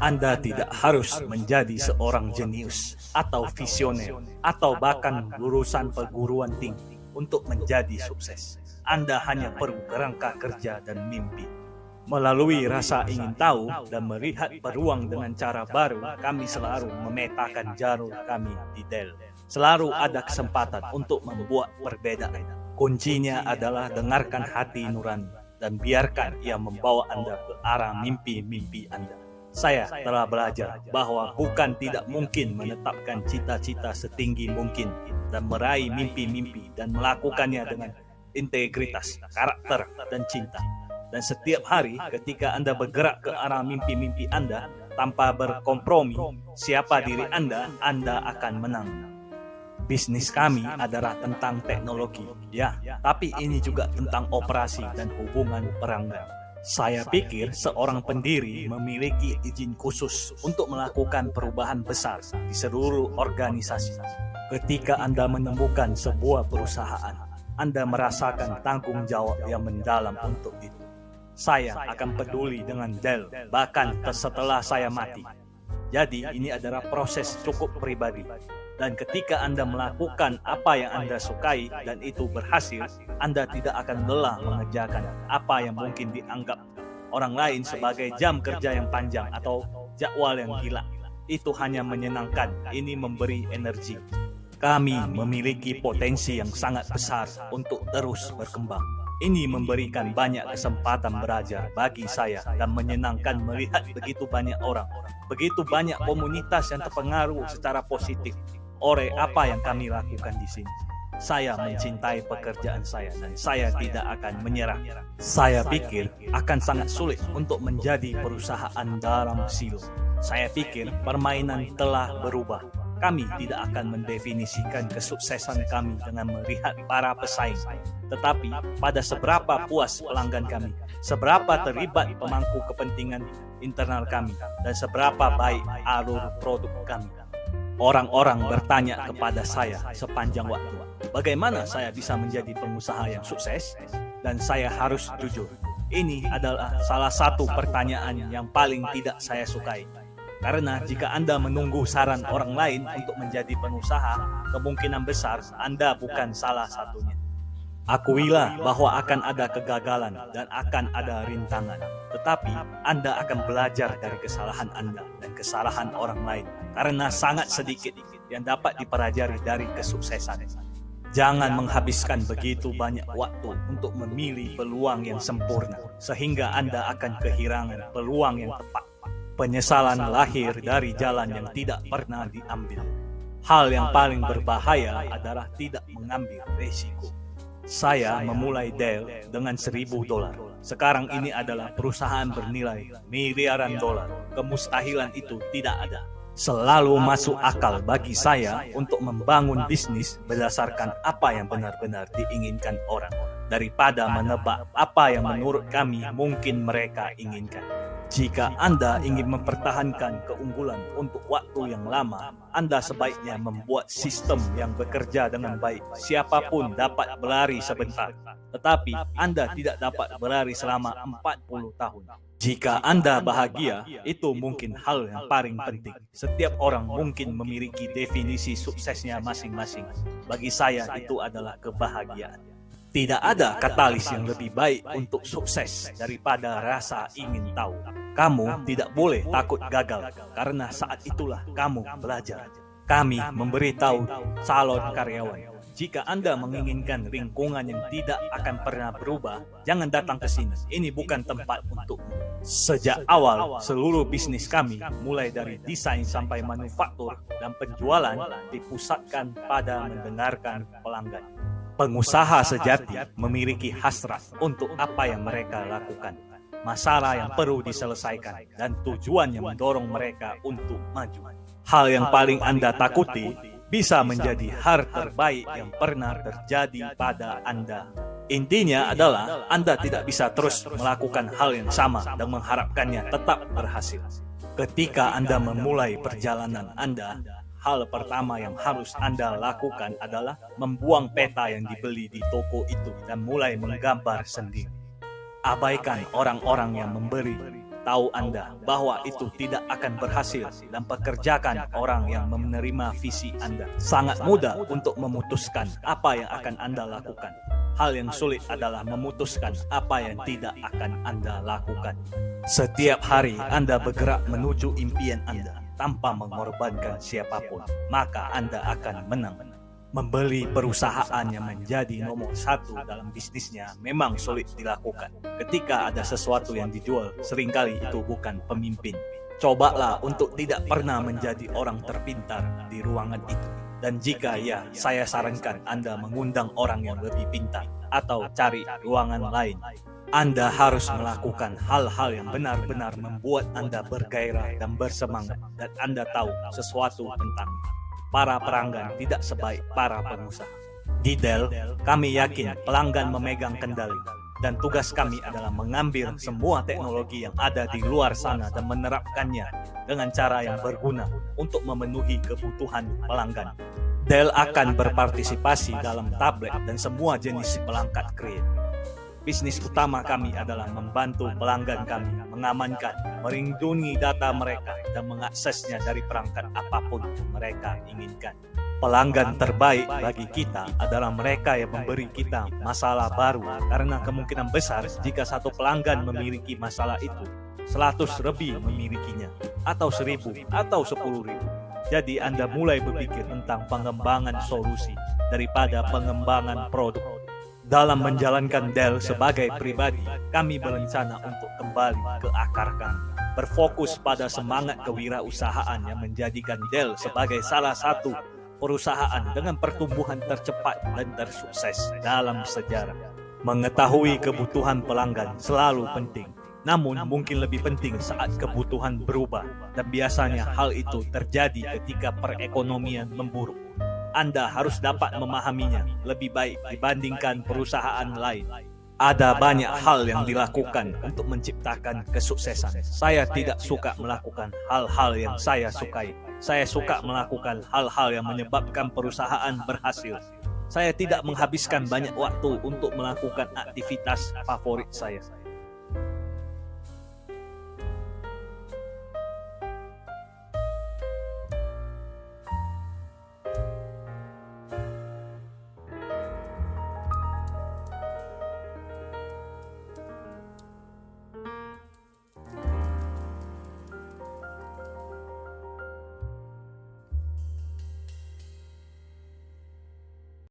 Anda tidak harus menjadi seorang jenius atau visioner atau bahkan lulusan perguruan tinggi untuk menjadi sukses. Anda hanya perlu kerangka kerja dan mimpi. Melalui rasa ingin tahu dan melihat peluang dengan cara baru, kami selalu memetakan jalur kami di Dell. Selalu ada kesempatan untuk membuat perbedaan. Kuncinya adalah dengarkan hati nurani dan biarkan ia membawa Anda ke arah mimpi-mimpi Anda. Saya telah belajar bahwa bukan tidak mungkin menetapkan cita-cita setinggi mungkin dan meraih mimpi-mimpi dan melakukannya dengan integritas, karakter, dan cinta. Dan setiap hari ketika Anda bergerak ke arah mimpi-mimpi Anda tanpa berkompromi siapa diri Anda akan menang. Bisnis kami adalah tentang teknologi, ya, tapi ini juga tentang operasi dan hubungan pelanggan. Saya pikir seorang pendiri memiliki izin khusus untuk melakukan perubahan besar di seluruh organisasi. Ketika Anda menemukan sebuah perusahaan, Anda merasakan tanggung jawab yang mendalam untuk itu. Saya akan peduli dengan Dell bahkan setelah saya mati. Jadi ini adalah proses cukup pribadi. Dan ketika Anda melakukan apa yang Anda sukai dan itu berhasil, Anda tidak akan lelah mengerjakan apa yang mungkin dianggap orang lain sebagai jam kerja yang panjang atau jadwal yang gila. Itu hanya menyenangkan, ini memberi energi. Kami memiliki potensi yang sangat besar untuk terus berkembang. Ini memberikan banyak kesempatan belajar bagi saya dan menyenangkan melihat begitu banyak orang, begitu banyak komunitas yang terpengaruh secara positif oleh apa yang kami lakukan di sini. Saya mencintai pekerjaan saya dan saya tidak akan menyerah. Saya pikir akan sangat sulit untuk menjadi perusahaan dalam silo. Saya pikir permainan telah berubah. Kami tidak akan mendefinisikan kesuksesan kami dengan melihat para pesaing, tetapi pada seberapa puas pelanggan kami, seberapa terlibat pemangku kepentingan internal kami, dan seberapa baik alur produk kami. Orang-orang bertanya kepada saya sepanjang waktu, bagaimana saya bisa menjadi pengusaha yang sukses? Dan saya harus jujur, ini adalah salah satu pertanyaan yang paling tidak saya sukai. Karena jika Anda menunggu saran orang lain untuk menjadi pengusaha, kemungkinan besar Anda bukan salah satunya. Akuilah bahwa akan ada kegagalan dan akan ada rintangan. Tetapi Anda akan belajar dari kesalahan Anda dan kesalahan orang lain. Karena sangat sedikit yang dapat dipelajari dari kesuksesan. Jangan menghabiskan begitu banyak waktu untuk memilih peluang yang sempurna, sehingga Anda akan kehilangan peluang yang tepat. Penyesalan lahir dari jalan yang tidak pernah diambil. Hal yang paling berbahaya adalah tidak mengambil resiko. Saya memulai Dell dengan $1.000. Sekarang ini adalah perusahaan bernilai miliaran dolar. Kemustahilan itu tidak ada. Selalu masuk akal bagi saya untuk membangun bisnis berdasarkan apa yang benar-benar diinginkan orang, daripada menebak apa yang menurut kami mungkin mereka inginkan. Jika Anda ingin mempertahankan keunggulan untuk waktu yang lama, Anda sebaiknya membuat sistem yang bekerja dengan baik. Siapapun dapat berlari sebentar, tetapi Anda tidak dapat berlari selama 40 tahun. Jika Anda bahagia, itu mungkin hal yang paling penting. Setiap orang mungkin memiliki definisi suksesnya masing-masing. Bagi saya, itu adalah kebahagiaan. Tidak ada katalis yang lebih baik untuk sukses daripada rasa ingin tahu. Kamu tidak boleh takut gagal, karena saat itulah kamu belajar. Kami memberitahu calon karyawan, jika Anda menginginkan lingkungan yang tidak akan pernah berubah, jangan datang ke sini. Ini bukan tempat untukmu. Sejak awal, seluruh bisnis kami, mulai dari desain sampai manufaktur dan penjualan, dipusatkan pada mendengarkan pelanggan. Pengusaha sejati memiliki hasrat untuk apa yang mereka lakukan, masalah yang perlu diselesaikan, dan tujuan yang mendorong mereka untuk maju. Hal yang paling Anda takuti bisa menjadi hal terbaik yang pernah terjadi pada Anda. Intinya adalah Anda tidak bisa terus melakukan hal yang sama dan mengharapkannya tetap berhasil. Ketika Anda memulai perjalanan Anda, hal pertama yang harus Anda lakukan adalah membuang peta yang dibeli di toko itu dan mulai menggambar sendiri. Abaikan orang-orang yang memberi Tahu Anda bahwa itu tidak akan berhasil dan pekerjakan orang yang menerima visi Anda. Sangat mudah untuk memutuskan apa yang akan Anda lakukan. Hal yang sulit adalah memutuskan apa yang tidak akan Anda lakukan. Setiap hari Anda bergerak menuju impian Anda tanpa mengorbankan siapapun, maka Anda akan menang. Membeli perusahaan yang menjadi nomor satu dalam bisnisnya memang sulit dilakukan. Ketika ada sesuatu yang dijual, seringkali itu bukan pemimpin. Cobalah untuk tidak pernah menjadi orang terpintar di ruangan itu. Dan jika ya, saya sarankan Anda mengundang orang yang lebih pintar atau cari ruangan lain. Anda harus melakukan hal-hal yang benar-benar membuat Anda bergairah dan bersemangat, dan Anda tahu sesuatu tentang para pelanggan tidak sebaik para pengusaha. Di Dell, kami yakin pelanggan memegang kendali, dan tugas kami adalah mengambil semua teknologi yang ada di luar sana dan menerapkannya dengan cara yang berguna untuk memenuhi kebutuhan pelanggan. Dell akan berpartisipasi dalam tablet dan semua jenis pelangkat Creo. Bisnis utama kami adalah membantu pelanggan kami mengamankan, melindungi data mereka, dan mengaksesnya dari perangkat apapun yang mereka inginkan. Pelanggan terbaik bagi kita adalah mereka yang memberi kita masalah baru, karena kemungkinan besar jika satu pelanggan memiliki masalah itu, 100 lebih memilikinya, atau 1.000, atau 10.000. Jadi Anda mulai berpikir tentang pengembangan solusi daripada pengembangan produk. Dalam menjalankan Dell sebagai pribadi, kami berencana untuk kembali ke akar kami, berfokus pada semangat kewirausahaan yang menjadikan Dell sebagai salah satu perusahaan dengan pertumbuhan tercepat dan tersukses dalam sejarah. Mengetahui kebutuhan pelanggan selalu penting, namun mungkin lebih penting saat kebutuhan berubah, dan biasanya hal itu terjadi ketika perekonomian memburuk. Anda harus dapat memahaminya lebih baik dibandingkan perusahaan lain. Ada banyak hal yang dilakukan untuk menciptakan kesuksesan. Saya tidak suka melakukan hal-hal yang saya sukai. Saya suka melakukan hal-hal yang menyebabkan perusahaan berhasil. Saya tidak menghabiskan banyak waktu untuk melakukan aktivitas favorit saya.